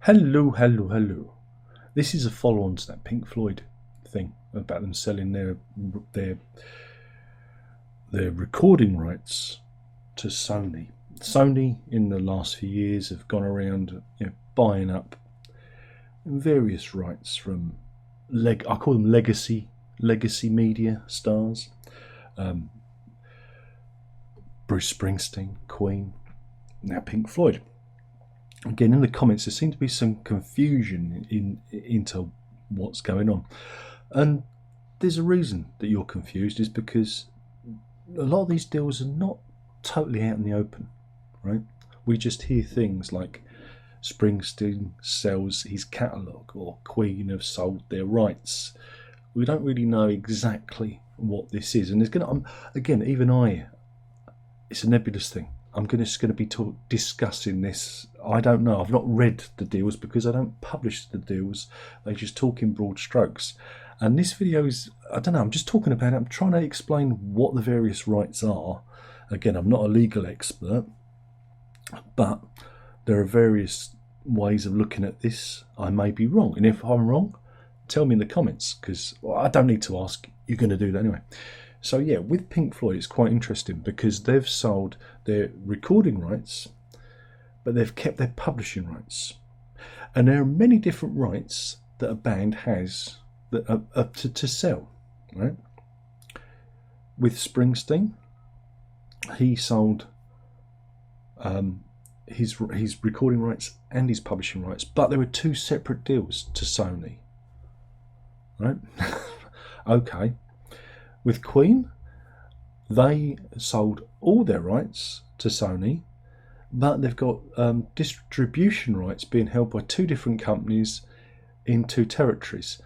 Hello, hello, hello. This is a follow-on to that Pink Floyd thing about them selling their their recording rights to Sony. Sony in the last few years have gone around, buying up various rights from I call them legacy media stars. Um, Bruce Springsteen, Queen, now Pink Floyd. Again, in the comments, there seemed to be some confusion into what's going on, and there's a reason that you're confused. Is because a lot of these deals are not totally out in the open, right? We just hear things like Springsteen sells his catalogue or Queen have sold their rights. We don't really know exactly what this is, and there's going to again, even it's a nebulous thing. I'm just going to be discussing this. I don't know. I've not read the deals because I don't publish the deals. They just talk in broad strokes. And this video is, I don't know, I'm just talking about it. I'm trying to explain what the various rights are. Again, I'm not a legal expert, but there are various ways of looking at this. I may be wrong. And if I'm wrong, tell me in the comments, because I don't need to ask. You're going to do that anyway. So yeah, with Pink Floyd, it's quite interesting because they've sold their recording rights, but they've kept their publishing rights. And there are many different rights that a band has that are up to sell, right? With Springsteen, he sold his recording rights and his publishing rights, but there were two separate deals to Sony, right? Okay. With Queen, they sold all their rights to Sony, but they've got distribution rights being held by two different companies in two territories.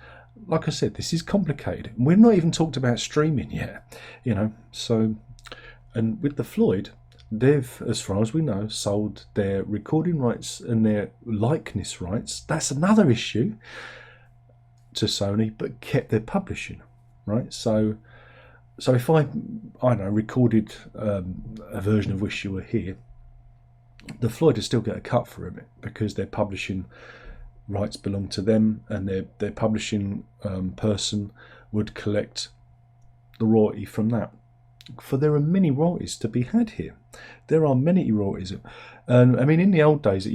Like I said, this is complicated. We've not even talked about streaming yet, So, and with the Floyd, they've, as far as we know, sold their recording rights and their likeness rights. That's another issue to Sony, but kept their publishing, right? So if I don't know, recorded a version of Wish You Were Here, the Floyd would still get a cut for it because their publishing rights belong to them, and their publishing person would collect the royalty from that. For there are many royalties to be had here. There are many royalties, and I mean, in the old days, there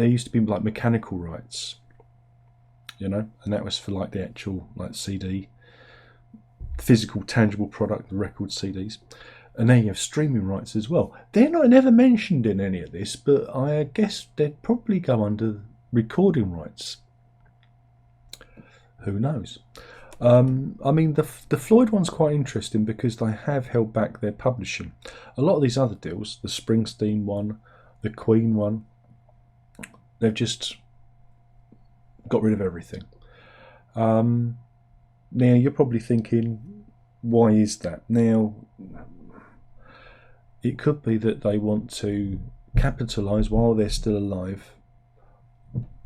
used to be like mechanical rights, and that was for like the actual CD. Physical, tangible product, the record CDs, and then you have streaming rights as well. They're not never mentioned in any of this, but I guess they'd probably go under recording rights. Who knows? I mean, the Floyd one's quite interesting because they have held back their publishing. A lot of these other deals, the Springsteen one, the Queen one, they've just got rid of everything. Now, you're probably thinking, why is that? Now, it could be that they want to capitalise while they're still alive.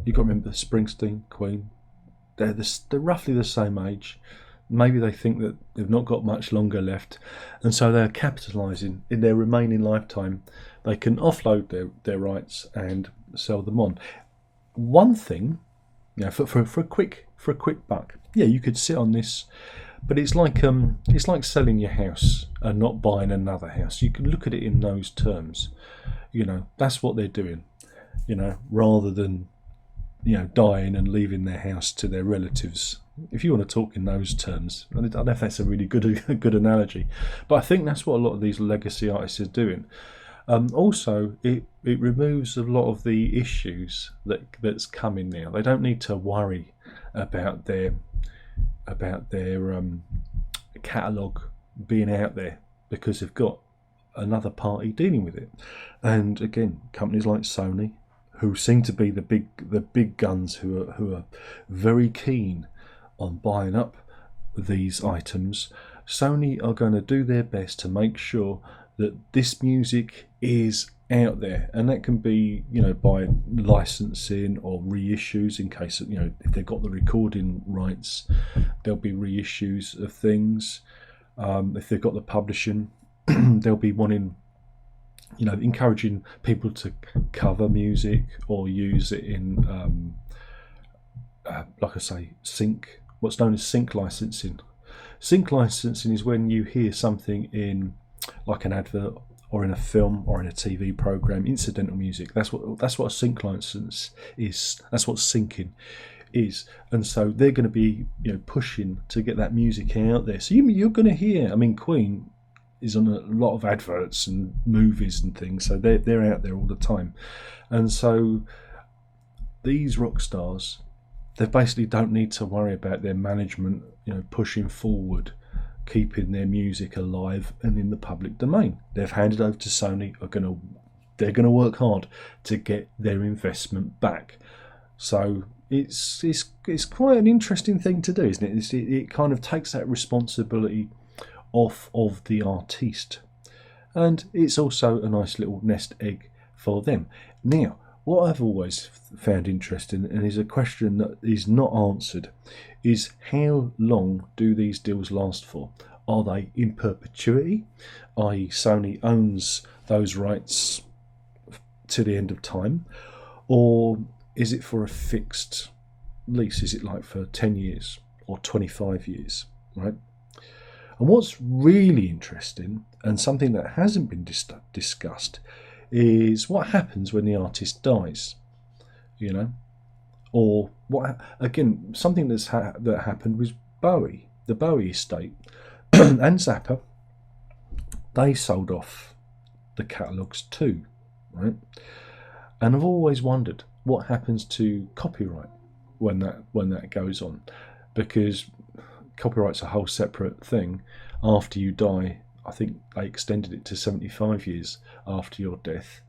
You've got to remember Springsteen, Queen, they're roughly the same age. Maybe they think that they've not got much longer left, and so they're capitalising in their remaining lifetime. They can offload their rights and sell them on. One thing, for a quick buck, yeah, you could sit on this, but it's like selling your house and not buying another house. You can look at it in those terms. That's what they're doing. Rather than dying and leaving their house to their relatives. If you want to talk in those terms, I don't know if that's a really good analogy, but I think that's what a lot of these legacy artists are doing. Also, it removes a lot of the issues that's coming now. They don't need to worry about their catalogue being out there because they've got another party dealing with it. And again, companies like Sony, who seem to be the big guns, who are very keen on buying up these items, Sony are going to do their best to make sure that this music is out there, and that can be by licensing or reissues. In case if they've got the recording rights, there'll be reissues of things. If they've got the publishing, they'll be wanting encouraging people to cover music or use it in, like I say, sync. What's known as sync licensing. Sync licensing is when you hear something in, like, an advert or in a film or in a TV program, incidental music. That's what a sync license is. That's what syncing is. And so they're going to be, pushing to get that music out there. So you're going to hear. I mean, Queen is on a lot of adverts and movies and things, so they're out there all the time. And so these rock stars, they basically don't need to worry about their management, pushing forward, keeping their music alive and in the public domain. They've handed over to Sony. They're gonna work hard to get their investment back. So it's quite an interesting thing to do, isn't it? It kind of takes that responsibility off of the artiste, and it's also a nice little nest egg for them. Now, what I've always found interesting, and is a question that is not answered, is how long do these deals last for? Are they in perpetuity, i.e. Sony owns those rights to the end of time, or is it for a fixed lease? Is it like for 10 years or 25 years, right? And what's really interesting, and something that hasn't been discussed, is what happens when the artist dies, or what, again, something that happened was Bowie, the Bowie estate, and Zappa. They sold off the catalogues too, right? And I've always wondered what happens to copyright when that goes on, because copyright's a whole separate thing. After you die, I think they extended it to 75 years after your death.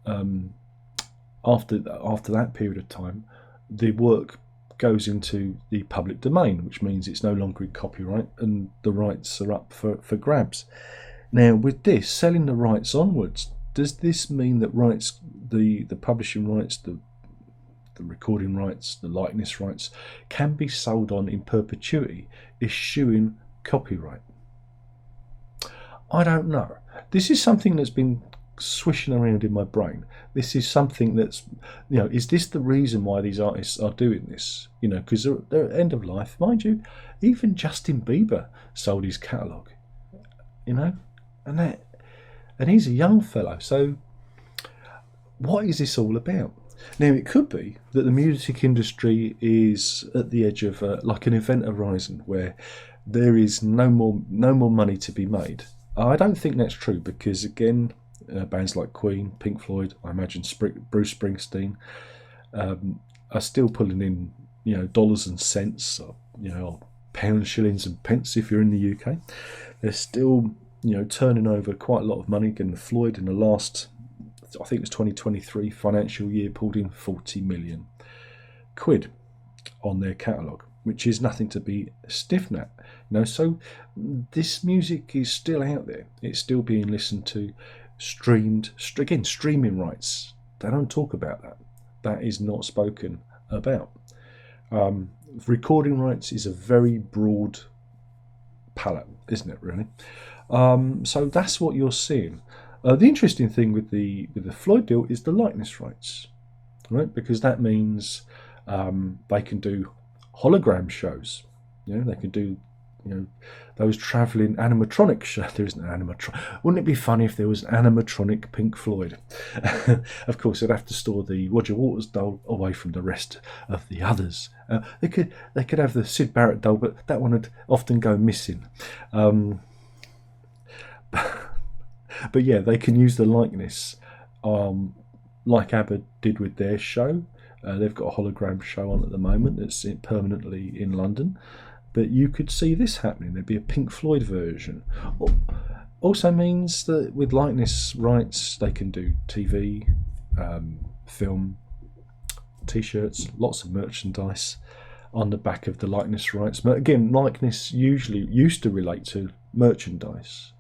After that period of time, the work goes into the public domain, which means it's no longer in copyright and the rights are up for grabs. Now, with this, selling the rights onwards, does this mean that rights, the publishing rights, the recording rights, the likeness rights, can be sold on in perpetuity, eschewing copyright? I don't know. This is something that's been swishing around in my brain. This is something that's, is this the reason why these artists are doing this? Because they're at end of life. Mind you, even Justin Bieber sold his catalogue, and he's a young fellow. So what is this all about? Now, it could be that the music industry is at the edge of like an event horizon where there is no more money to be made. I don't think that's true, because again, bands like Queen, Pink Floyd, I imagine Bruce Springsteen, are still pulling in dollars and cents, or pounds, shillings and pence if you're in the UK. They're still turning over quite a lot of money. Again, Floyd in the last, I think it was 2023 financial year, pulled in 40 million quid on their catalogue, which is nothing to be stiffed at. So this music is still out there. It's still being listened to, streamed. Again, streaming rights, they don't talk about that. That is not spoken about. Recording rights is a very broad palette, isn't it, really? So that's what you're seeing. The interesting thing with the Floyd deal is the likeness rights, right? Because that means they can do hologram shows. They can do those travelling animatronic shows. There isn't an animatronic. Wouldn't it be funny if there was an animatronic Pink Floyd? Of course, they'd have to store the Roger Waters doll away from the rest of the others. They could have the Syd Barrett doll, but that one would often go missing. But yeah, they can use the likeness, like ABBA did with their show. They've got a hologram show on at the moment that's permanently in London. But you could see this happening. There'd be a Pink Floyd version. Also means that with likeness rights, they can do TV, film, T-shirts, lots of merchandise on the back of the likeness rights. But again, likeness usually used to relate to merchandise.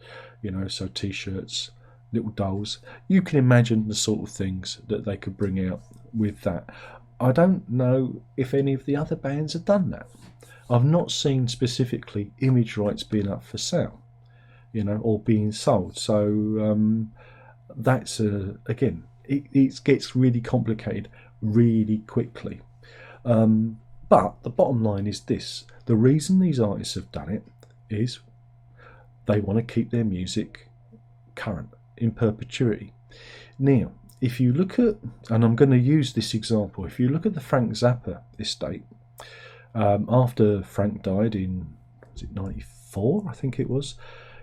So T-shirts, little dolls. You can imagine the sort of things that they could bring out with that. I don't know if any of the other bands have done that. I've not seen specifically image rights being up for sale, or being sold. So that's again, it gets really complicated really quickly. But the bottom line is this: the reason these artists have done it is they want to keep their music current in perpetuity. Now, if you look at, and I'm going to use this example, if you look at the Frank Zappa estate, after Frank died in, was it 94, I think it was,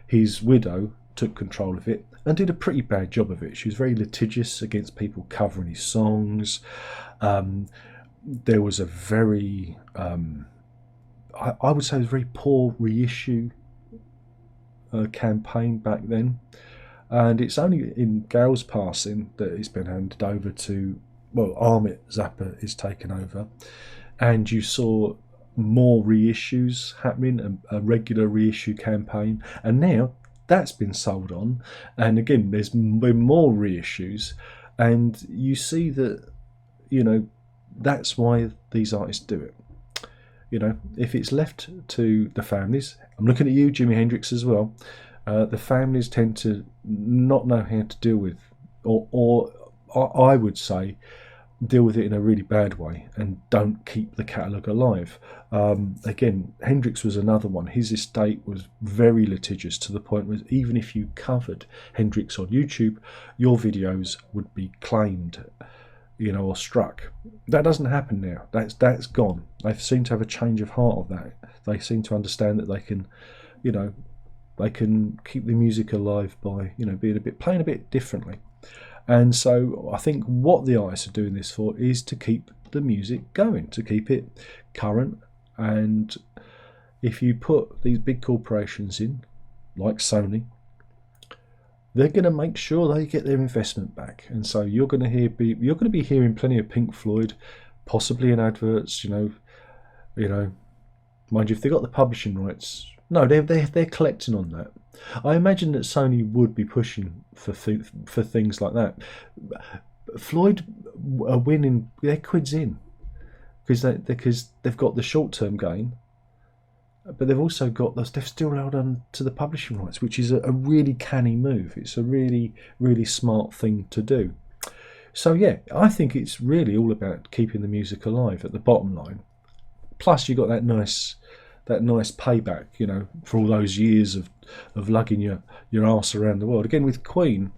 his widow took control of it and did a pretty bad job of it. She was very litigious against people covering his songs. There was a very, I would say, a very poor reissue campaign back then. And it's only in Gail's passing that it's been handed over to, well, Amit Zappa is taken over. And you saw more reissues happening, a regular reissue campaign. And now that's been sold on. And again, there's been more reissues. And you see that, that's why these artists do it. If it's left to the families, I'm looking at you, Jimi Hendrix, as well. The families tend to not know how to deal with, or I would say, deal with it in a really bad way and don't keep the catalogue alive. Again, Hendrix was another one. His estate was very litigious to the point where even if you covered Hendrix on YouTube, your videos would be claimed, or struck. That doesn't happen now. That's gone. They seem to have a change of heart of that. They seem to understand that they can, they can keep the music alive by, playing a bit differently. And so I think what the artists are doing this for is to keep the music going, to keep it current. And if you put these big corporations in, like Sony, they're going to make sure they get their investment back. And so you're going to be hearing plenty of Pink Floyd, possibly in adverts. Mind you, if they got the publishing rights, no, they're collecting on that. I imagine that Sony would be pushing for things like that. Floyd are winning their quids in because they've got the short term gain, but they've also they've still held on to the publishing rights, which is a really canny move. It's a really, really smart thing to do. So yeah, I think it's really all about keeping the music alive at the bottom line. Plus, you got that nice payback, for all those years of lugging your arse around the world. Again, with Queen,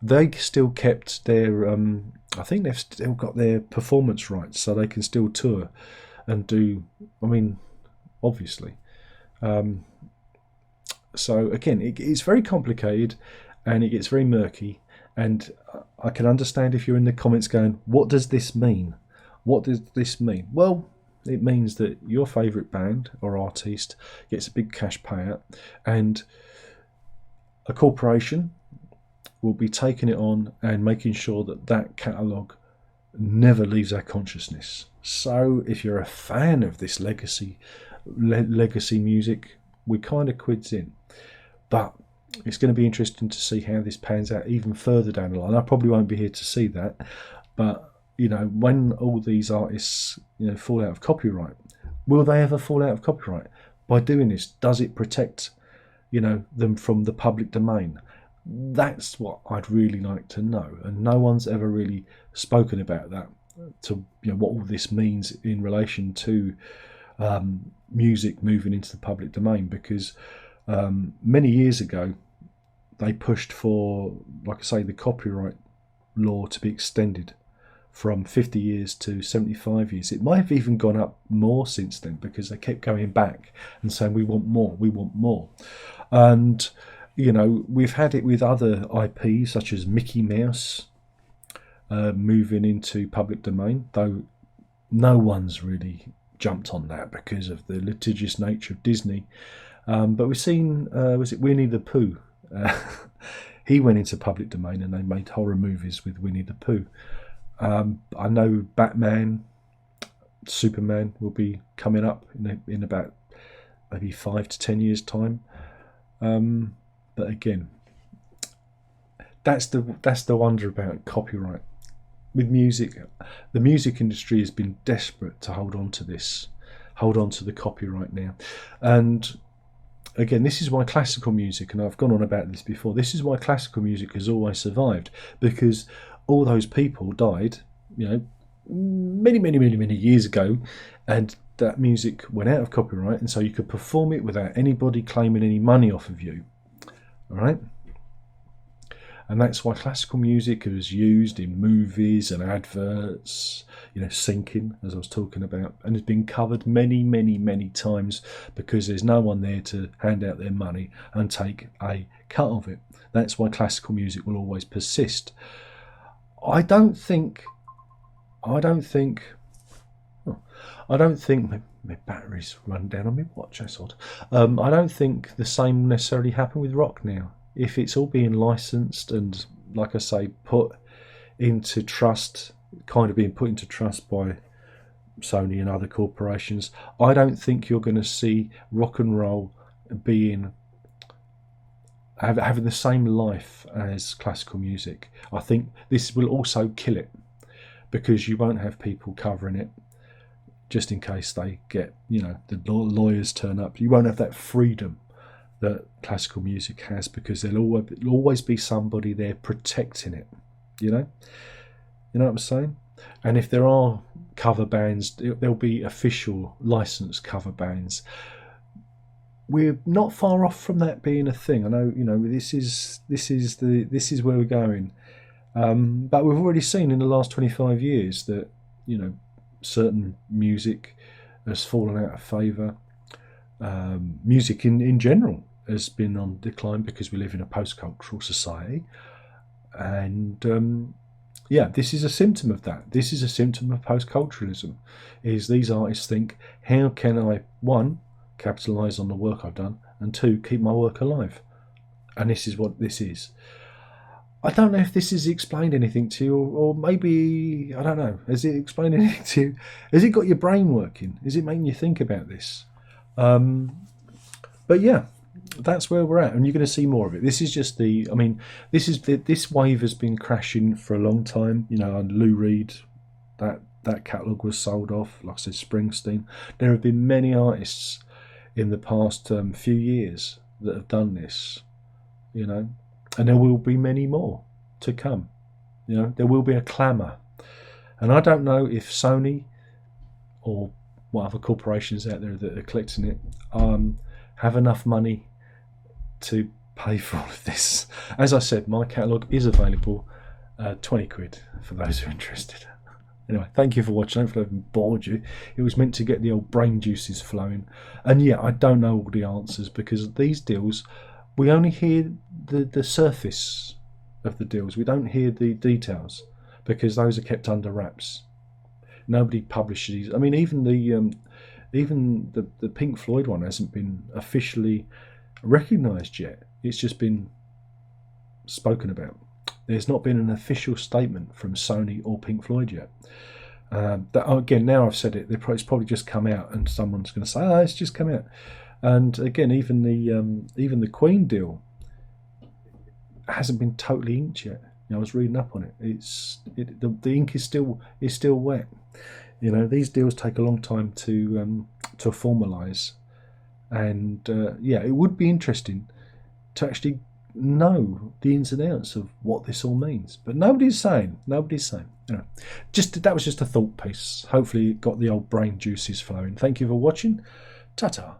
they still kept their, I think they've still got their performance rights, so they can still tour and do, obviously. So again, it's very complicated and it gets very murky, and I can understand if you're in the comments going, what does this mean? What does this mean? Well, it means that your favourite band or artist gets a big cash payout, and a corporation will be taking it on and making sure that catalogue never leaves our consciousness. So if you're a fan of this legacy music, we're kind of quids in. But it's going to be interesting to see how this pans out even further down the line. I probably won't be here to see that, but when all these artists, fall out of copyright, will they ever fall out of copyright? By doing this, does it protect, them from the public domain? That's what I'd really like to know, and no one's ever really spoken about that. To what all this means in relation to music moving into the public domain, because many years ago they pushed for, like I say, the copyright law to be extended from 50 years to 75 years. It might have even gone up more since then, because they kept going back and saying, we want more. And, we've had it with other IPs, such as Mickey Mouse moving into public domain, though no one's really jumped on that because of the litigious nature of Disney. But we've seen, was it Winnie the Pooh? He went into public domain and they made horror movies with Winnie the Pooh. I know Batman, Superman will be coming up in about maybe 5 to 10 years' time. But again, that's the wonder about copyright. With music, the music industry has been desperate to hold on to the copyright now. And again, this is why classical music, and I've gone on about this before, this is why classical music has always survived, because all those people died, you know, many years ago, and that music went out of copyright, and so you could perform it without anybody claiming any money off of you. All right? And that's why classical music is used in movies and adverts, you know, syncing, as I was talking about, and has been covered many times, because there's no one there to hand out their money and take a cut of it. That's why classical music will always persist. I don't think my batteries run down on my watch. That's odd. I don't think the same will necessarily happen with rock now. If it's all being licensed and, like I say, put into trust, kind of being put into trust by Sony and other corporations, I don't think you're going to see rock and roll being having the same life as classical music. I think this will also kill it, because you won't have people covering it just in case they get, you know, the lawyers turn up. You won't have that freedom that classical music has, because there'll always be somebody there protecting it, you know what I'm saying? And if there are cover bands, there'll be official licensed cover bands. We're not far off from that being a thing. I know, you know, this is where we're going, but we've already seen in the last 25 years that, you know, certain music has fallen out of favour. Music in general has been on decline, because we live in a post-cultural society, and yeah, this is a symptom of that. This is a symptom of post-culturalism, is these artists think, how can I, one, capitalise on the work I've done, and two, keep my work alive? And this is what this is. I don't know if this has explained anything to you, or maybe, I don't know, has it explained anything to you? Has it got your brain working? Is it making you think about this? But yeah, that's where we're at, and you're going to see more of it. This is just this wave has been crashing for a long time. You know, and Lou Reed, that catalogue was sold off. Like I said, Springsteen. There have been many artists in the past few years that have done this, you know, and there will be many more to come. You know, there will be a clamour, and I don't know if Sony or what other corporations out there that are collecting it have enough money to pay for all of this. As I said, my catalogue is available, 20 quid for those who are interested. Anyway, thank you for watching. Hopefully I haven't bored you. It was meant to get the old brain juices flowing. And yeah, I don't know all the answers, because these deals, we only hear the surface of the deals. We don't hear the details, because those are kept under wraps. Nobody publishes. I mean, even the Pink Floyd one hasn't been officially recognised yet. It's just been spoken about. There's not been an official statement from Sony or Pink Floyd yet. That, again, now I've said it, it's probably just come out, and someone's going to say, "Oh, it's just come out." And again, even the Queen deal hasn't been totally inked yet. You know, I was reading up on it. The ink is still wet. You know, these deals take a long time to formalise, and yeah, it would be interesting to actually know the ins and outs of what this all means. But nobody's saying. You know, that was just a thought piece. Hopefully, it got the old brain juices flowing. Thank you for watching. Ta-ta.